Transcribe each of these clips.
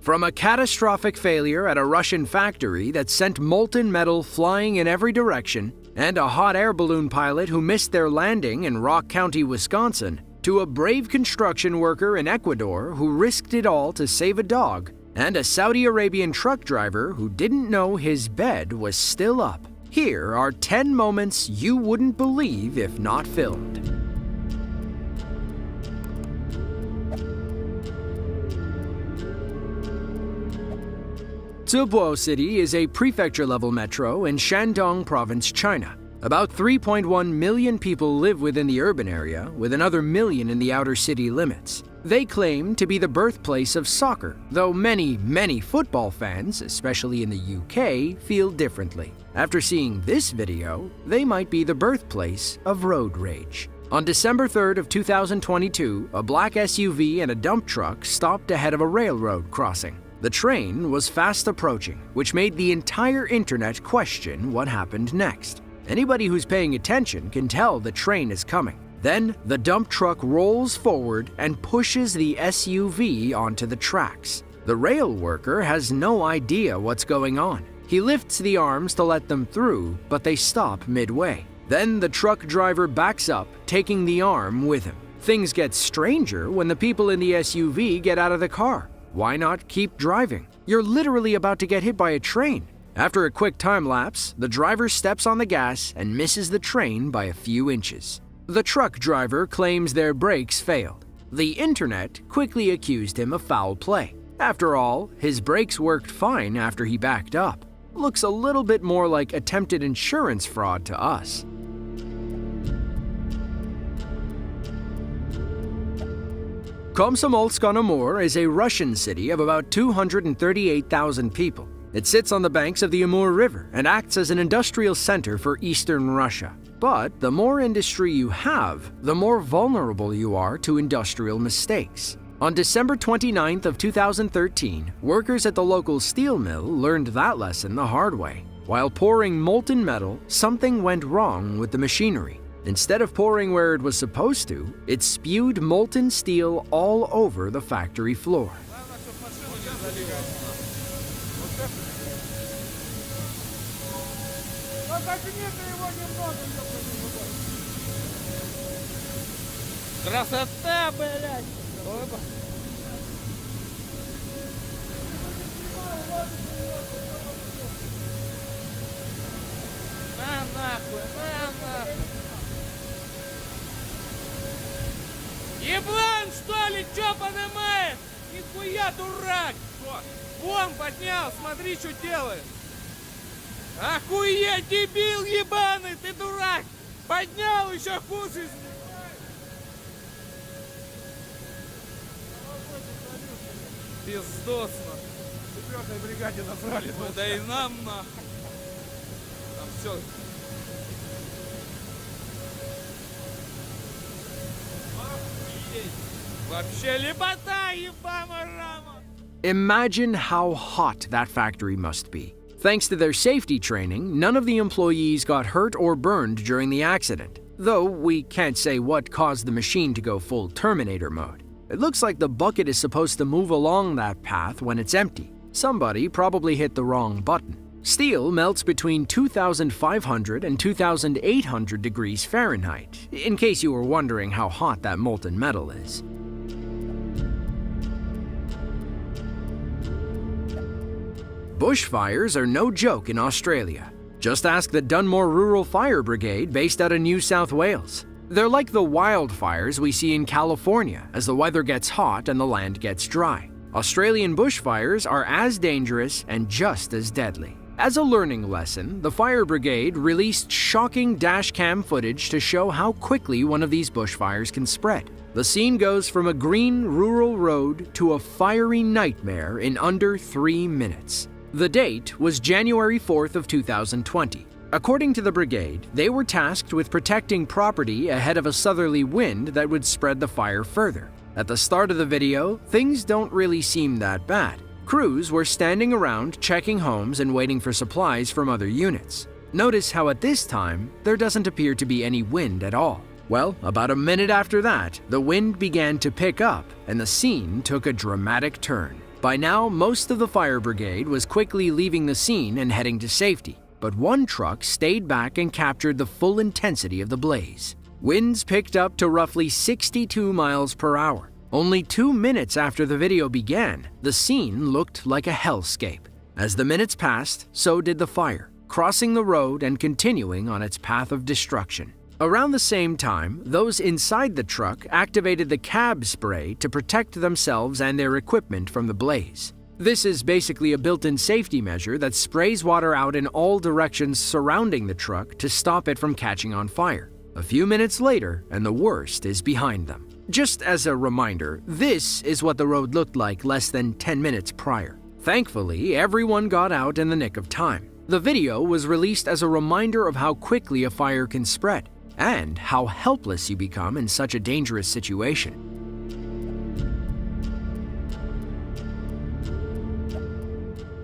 From a catastrophic failure at a Russian factory that sent molten metal flying in every direction, and a hot air balloon pilot who missed their landing in Rock County, Wisconsin, to a brave construction worker in Ecuador who risked it all to save a dog, and a Saudi Arabian truck driver who didn't know his bed was still up. Here are 10 moments you wouldn't believe if not filmed. Zibo City is a prefecture-level metro in Shandong Province, China. About 3.1 million people live within the urban area, with another million in the outer city limits. They claim to be the birthplace of soccer, though many football fans, especially in the UK, feel differently. After seeing this video, they might be the birthplace of road rage. On December 3rd of 2022, a black SUV and a dump truck stopped ahead of a railroad crossing. The train was fast approaching, which made the entire internet question what happened next. Anybody who's paying attention can tell the train is coming. Then, the dump truck rolls forward and pushes the SUV onto the tracks. The rail worker has no idea what's going on. He lifts the arms to let them through, but they stop midway. Then the truck driver backs up, taking the arm with him. Things get stranger when the people in the SUV get out of the car. Why not keep driving? You're literally about to get hit by a train. After a quick time lapse, the driver steps on the gas and misses the train by a few inches. The truck driver claims their brakes failed. The internet quickly accused him of foul play. After all, his brakes worked fine after he backed up. Looks a little bit more like attempted insurance fraud to us. Komsomolsk-on-Amur is a Russian city of about 238,000 people. It sits on the banks of the Amur River and acts as an industrial center for eastern Russia. But the more industry you have, the more vulnerable you are to industrial mistakes. On December 29th of 2013, workers at the local steel mill learned that lesson the hard way. While pouring molten metal, something went wrong with the machinery. Instead of pouring where it was supposed to, it spewed molten steel all over the factory floor. Красота, блядь! На нахуй! Еблан, что ли? Чё поднимает? Нихуя, дурак! Вон поднял, смотри, что делает! Охуеть, дебил ебаный, ты дурак! Поднял, еще хуже! Пиздосно! В 4-й бригаде насрали. Ну да и нам нахуй! Там все. Вообще лепота, ебама-рама! Imagine how hot that factory must be. Thanks to their safety training, none of the employees got hurt or burned during the accident, though we can't say what caused the machine to go full Terminator mode. It looks like the bucket is supposed to move along that path when it's empty. Somebody probably hit the wrong button. Steel melts between 2,500 and 2,800 degrees Fahrenheit, in case you were wondering how hot that molten metal is. Bushfires are no joke in Australia. Just ask the Dunmore Rural Fire Brigade based out of New South Wales. They're like the wildfires we see in California as the weather gets hot and the land gets dry. Australian bushfires are as dangerous and just as deadly. As a learning lesson, the fire brigade released shocking dashcam footage to show how quickly one of these bushfires can spread. The scene goes from a green rural road to a fiery nightmare in under 3 minutes. The date was January 4th of 2020. According to the brigade, they were tasked with protecting property ahead of a southerly wind that would spread the fire further. At the start of the video, things don't really seem that bad. Crews were standing around checking homes and waiting for supplies from other units. Notice how at this time, there doesn't appear to be any wind at all. Well, about a minute after that, the wind began to pick up and the scene took a dramatic turn. By now, most of the fire brigade was quickly leaving the scene and heading to safety, but one truck stayed back and captured the full intensity of the blaze. Winds picked up to roughly 62 miles per hour. Only 2 minutes after the video began, the scene looked like a hellscape. As the minutes passed, so did the fire, crossing the road and continuing on its path of destruction. Around the same time, those inside the truck activated the cab spray to protect themselves and their equipment from the blaze. This is basically a built-in safety measure that sprays water out in all directions surrounding the truck to stop it from catching on fire. A few minutes later, and the worst is behind them. Just as a reminder, this is what the road looked like less than 10 minutes prior. Thankfully, everyone got out in the nick of time. The video was released as a reminder of how quickly a fire can spread, and how helpless you become in such a dangerous situation.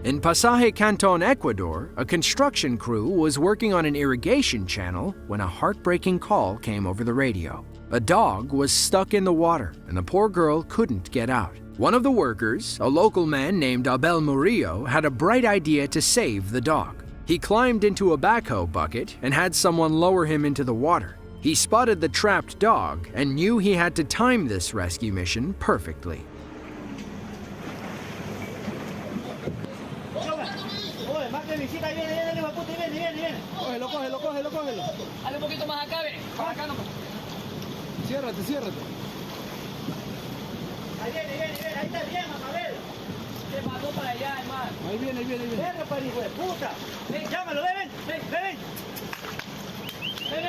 In Pasaje Canton, Ecuador, a construction crew was working on an irrigation channel when a heartbreaking call came over the radio. A dog was stuck in the water, and the poor girl couldn't get out. One of the workers, a local man named Abel Murillo, had a bright idea to save the dog. He climbed into a backhoe bucket and had someone lower him into the water. He spotted the trapped dog and knew he had to time this rescue mission perfectly. Ciérrate. Ahí está bien, Mabel. Se mandó para allá, hermano. Ahí viene. Cierra, para hijo de puta. Ven, llámalo, ven. Ven. Ahí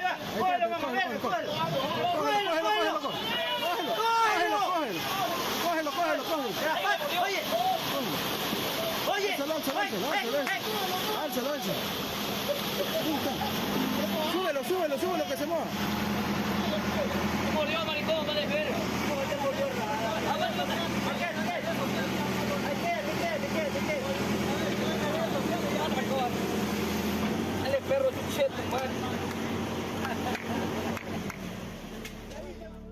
va. Cógelo, mamá, cógelo. Oye. Súbelo, que se mueva. Murió, maricón, vale ver. Dale, perro, tu cheto,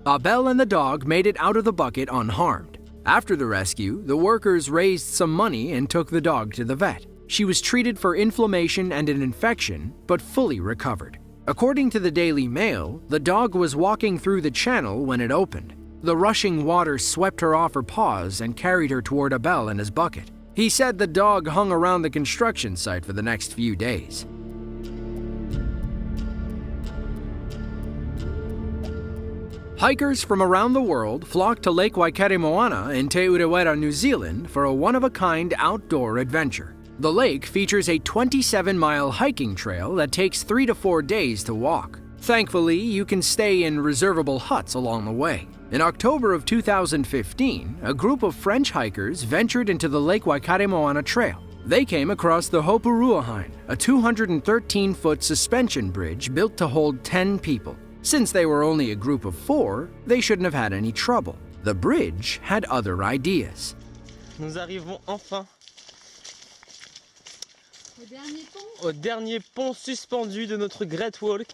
Abel and the dog made it out of the bucket unharmed. After the rescue, the workers raised some money and took the dog to the vet. She was treated for inflammation and an infection, but fully recovered. According to the Daily Mail, the dog was walking through the channel when it opened. The rushing water swept her off her paws and carried her toward Abel and his bucket. He said the dog hung around the construction site for the next few days. Hikers from around the world flock to Lake Waikaremoana in Te Urewera, New Zealand for a one-of-a-kind outdoor adventure. The lake features a 27-mile hiking trail that takes 3 to 4 days to walk. Thankfully, you can stay in reservable huts along the way. In October of 2015, a group of French hikers ventured into the Lake Waikaremoana Trail. They came across the Hopuruahain, a 213-foot suspension bridge built to hold 10 people. Since they were only a group of 4, they shouldn't have had any trouble. The bridge had other ideas. Nous arrivons enfin au dernier pont suspendu de notre Great Walk.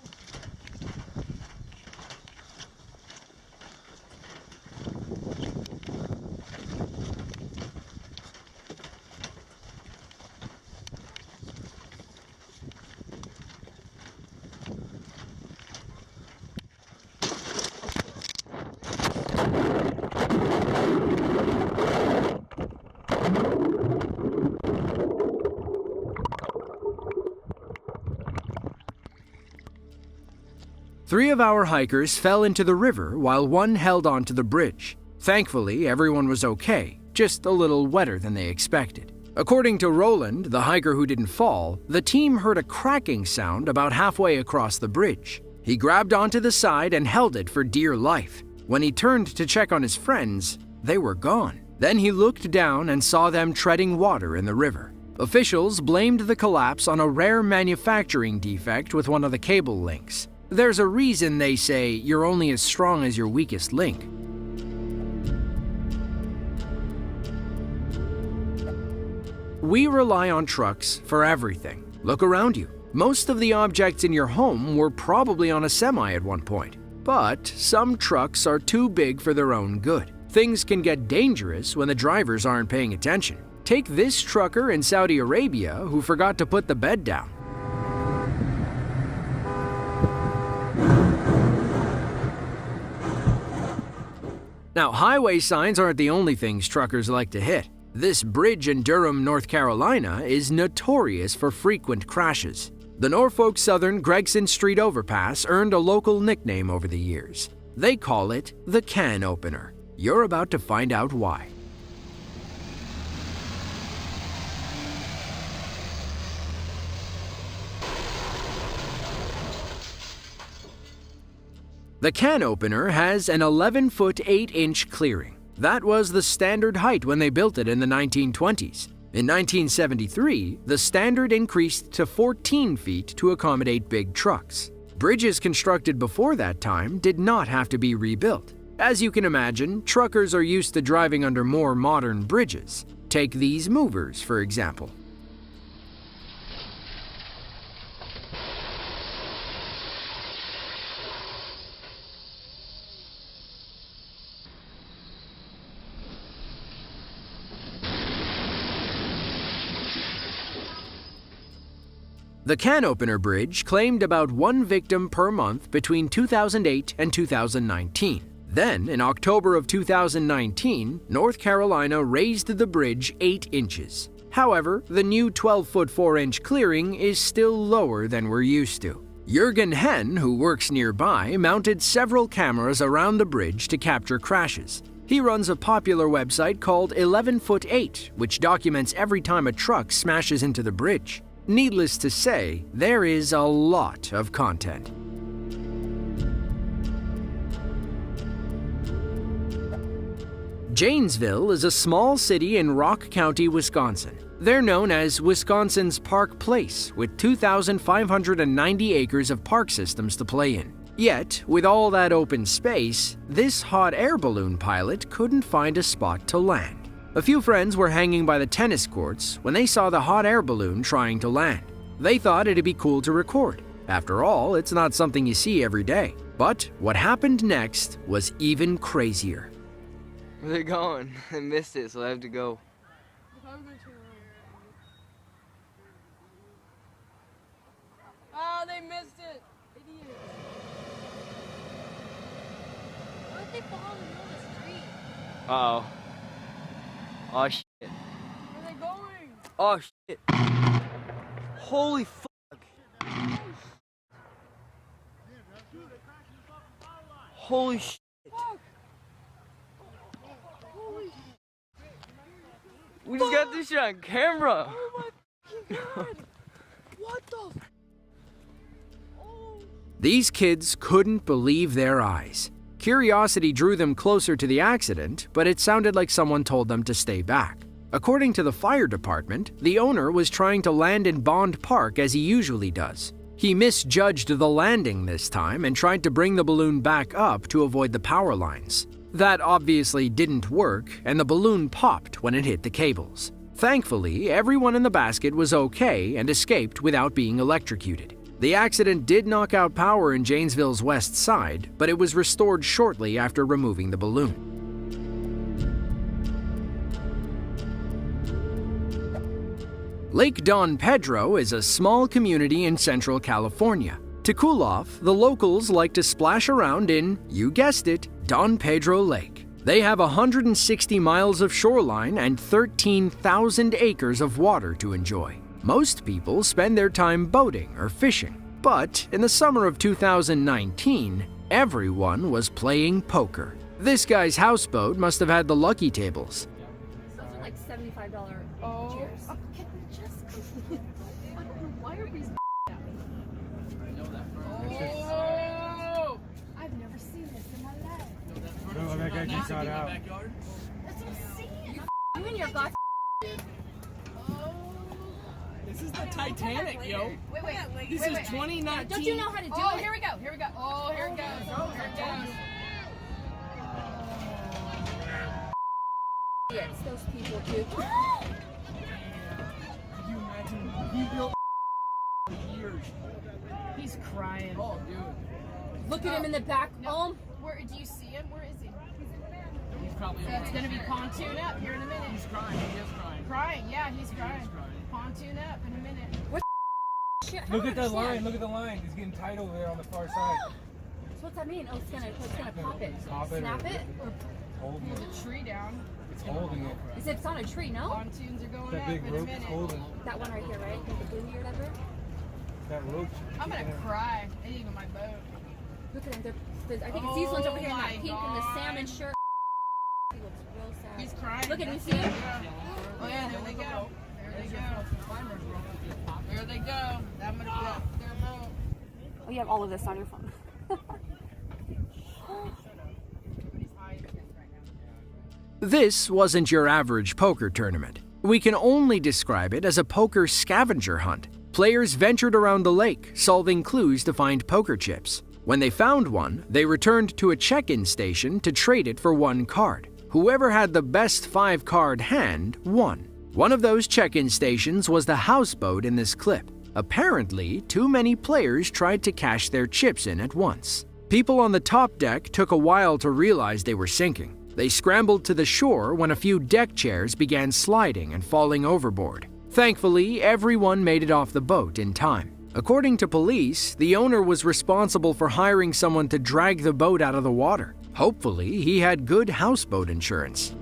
Three of our hikers fell into the river while one held onto the bridge. Thankfully, everyone was okay, just a little wetter than they expected. According to Roland, the hiker who didn't fall, the team heard a cracking sound about halfway across the bridge. He grabbed onto the side and held it for dear life. When he turned to check on his friends, they were gone. Then he looked down and saw them treading water in the river. Officials blamed the collapse on a rare manufacturing defect with one of the cable links. There's a reason they say you're only as strong as your weakest link. We rely on trucks for everything. Look around you. Most of the objects in your home were probably on a semi at one point. But some trucks are too big for their own good. Things can get dangerous when the drivers aren't paying attention. Take this trucker in Saudi Arabia who forgot to put the bed down. Now, highway signs aren't the only things truckers like to hit. This bridge in Durham, North Carolina is notorious for frequent crashes. The Norfolk Southern Gregson Street overpass earned a local nickname over the years. They call it the can opener. You're about to find out why. The can opener has an 11-foot 8-inch clearing. That was the standard height when they built it in the 1920s. In 1973, the standard increased to 14 feet to accommodate big trucks. Bridges constructed before that time did not have to be rebuilt. As you can imagine, truckers are used to driving under more modern bridges. Take these movers, for example. The Can Opener Bridge claimed about one victim per month between 2008 and 2019. Then, in October of 2019, North Carolina raised the bridge 8 inches. However, the new 12-foot 4-inch clearing is still lower than we're used to. Jürgen Henn, who works nearby, mounted several cameras around the bridge to capture crashes. He runs a popular website called 11-foot 8, which documents every time a truck smashes into the bridge. Needless to say, there is a lot of content. Janesville is a small city in Rock County, Wisconsin. They're known as Wisconsin's Park Place, with 2,590 acres of park systems to play in. Yet, with all that open space, this hot air balloon pilot couldn't find a spot to land. A few friends were hanging by the tennis courts when they saw the hot air balloon trying to land. They thought it'd be cool to record. After all, it's not something you see every day. But what happened next was even crazier. Where are they going? I missed it, so I have to go. Oh, they missed it! Idiots. Why would they fall in the middle of the street? Uh-oh. Oh shit. Where are they going? Oh shit. Holy fuck. Holy shit. We just got this shit on camera. Oh my god! What the? These kids couldn't believe their eyes. Curiosity drew them closer to the accident, but it sounded like someone told them to stay back. According to the fire department, the owner was trying to land in Bond Park as he usually does. He misjudged the landing this time and tried to bring the balloon back up to avoid the power lines. That obviously didn't work, and the balloon popped when it hit the cables. Thankfully, everyone in the basket was okay and escaped without being electrocuted. The accident did knock out power in Janesville's west side, but it was restored shortly after removing the balloon. Lake Don Pedro is a small community in Central California. To cool off, the locals like to splash around in, you guessed it, Don Pedro Lake. They have 160 miles of shoreline and 13,000 acres of water to enjoy. Most people spend their time boating or fishing, but in the summer of 2019, everyone was playing poker. This guy's houseboat must have had the lucky tables. Those are like $75 cheers. Oh, can we just... Why are we Oh! I've never seen this in my life. No, that guy just got out. That's what I'm saying. You and your glass This is the Titanic, yo. Wait. This is 2019. Don't you know how to do it? Here we go. Oh, here it goes. It's those people, dude. Can you imagine? He built years. He's crying. Oh, dude. Look at him in the back. No. Where do you see him? Where is he? He's probably So it's gonna be pontoon up here in a minute. He's crying. He is crying. Crying, yeah, he's crying. Pontoon up in a minute. Shit, Look at the line. Look at the line. He's getting tight over there on the far side. So what's that mean? Oh, it's gonna pop it. Pop it Snap or- it? Or Holding There's it. a tree down. It's holding it. is it on a tree? No. Pontoons are going That up big in a rope is minute. holding it. That one right here, right? Like the booty or whatever. That rope. I'm gonna cry. And even my boat. Look at him. I think it's these ones over here in Oh that my pink and the God. salmon shirt. He looks real sad. He's crying. Look at him. You That's see him? it, yeah. Oh yeah, there they go. There they go. There they go. I'm gonna get their boat. Oh, you have all of this on your phone. This wasn't your average poker tournament. We can only describe it as a poker scavenger hunt. Players ventured around the lake, solving clues to find poker chips. When they found one, they returned to a check-in station to trade it for one card. Whoever had the best 5-card hand won. One of those check-in stations was the houseboat in this clip. Apparently, too many players tried to cash their chips in at once. People on the top deck took a while to realize they were sinking. They scrambled to the shore when a few deck chairs began sliding and falling overboard. Thankfully, everyone made it off the boat in time. According to police, the owner was responsible for hiring someone to drag the boat out of the water. Hopefully, he had good houseboat insurance.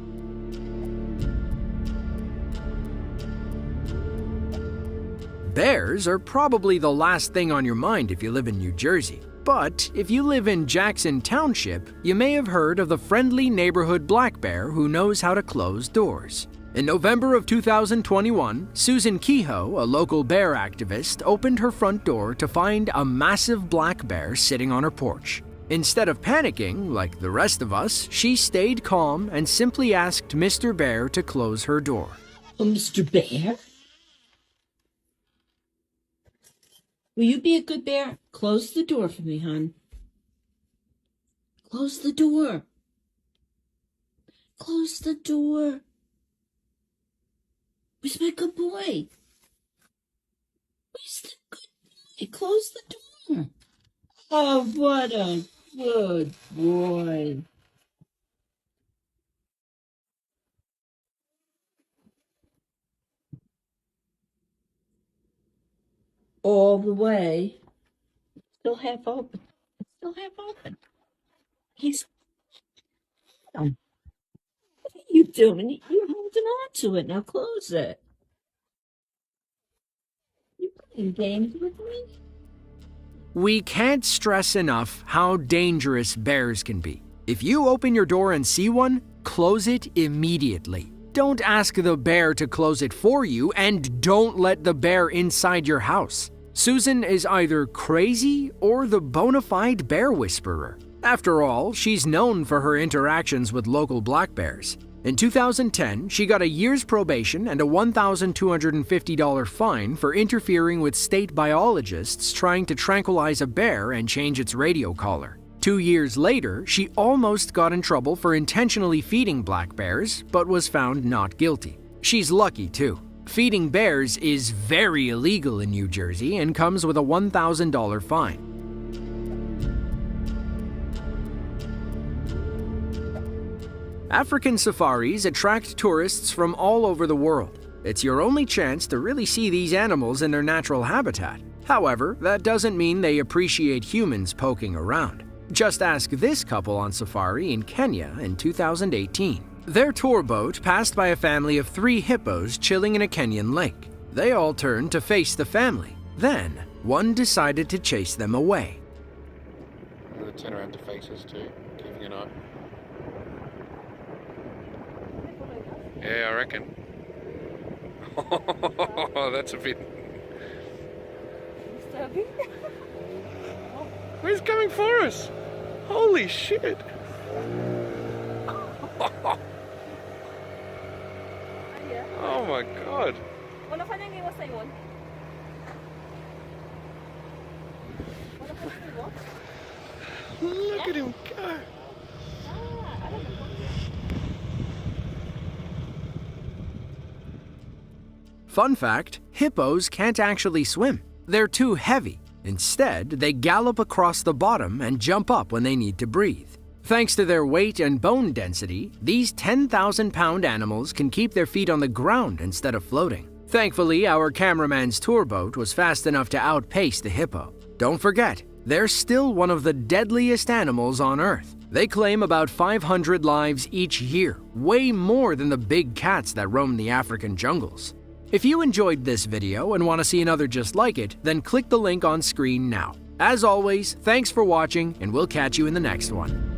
Bears are probably the last thing on your mind if you live in New Jersey. But if you live in Jackson Township, you may have heard of the friendly neighborhood black bear who knows how to close doors. In November of 2021, Susan Kehoe, a local bear activist, opened her front door to find a massive black bear sitting on her porch. Instead of panicking, like the rest of us, she stayed calm and simply asked Mr. Bear to close her door. Oh, Mr. Bear? Will you be a good bear? Close the door for me, hon. Close the door. Close the door. Where's my good boy? Where's the good boy? Close the door. Oh, what a good boy. All the way. Still half open. Still half open. He's. What are you doing? You're holding on to it. Now close it. You're playing games with me? We can't stress enough how dangerous bears can be. If you open your door and see one, close it immediately. Don't ask the bear to close it for you, and don't let the bear inside your house. Susan is either crazy or the bona fide bear whisperer. After all, she's known for her interactions with local black bears. In 2010, she got a year's probation and a $1,250 fine for interfering with state biologists trying to tranquilize a bear and change its radio collar. 2 years later, she almost got in trouble for intentionally feeding black bears, but was found not guilty. She's lucky too. Feeding bears is very illegal in New Jersey and comes with a $1,000 fine. African safaris attract tourists from all over the world. It's your only chance to really see these animals in their natural habitat. However, that doesn't mean they appreciate humans poking around. Just ask this couple on safari in Kenya in 2018. Their tour boat passed by a family of 3 hippos chilling in a Kenyan lake. They all turned to face the family. Then, one decided to chase them away. I'm going to turn around to face us too, keeping an eye. Yeah, I reckon. Oh, that's a bit... Disturbing. Where's coming for us? Holy shit! Oh my god! Wanafanya nini wasa yun? Wanafanya nini what? Look at him go! Alam mo. Fun fact, hippos can't actually swim. They're too heavy. Instead, they gallop across the bottom and jump up when they need to breathe. Thanks to their weight and bone density, these 10,000-pound animals can keep their feet on the ground instead of floating. Thankfully, our cameraman's tour boat was fast enough to outpace the hippo. Don't forget, they're still one of the deadliest animals on Earth. They claim about 500 lives each year, way more than the big cats that roam the African jungles. If you enjoyed this video and want to see another just like it, then click the link on screen now. As always, thanks for watching, and we'll catch you in the next one.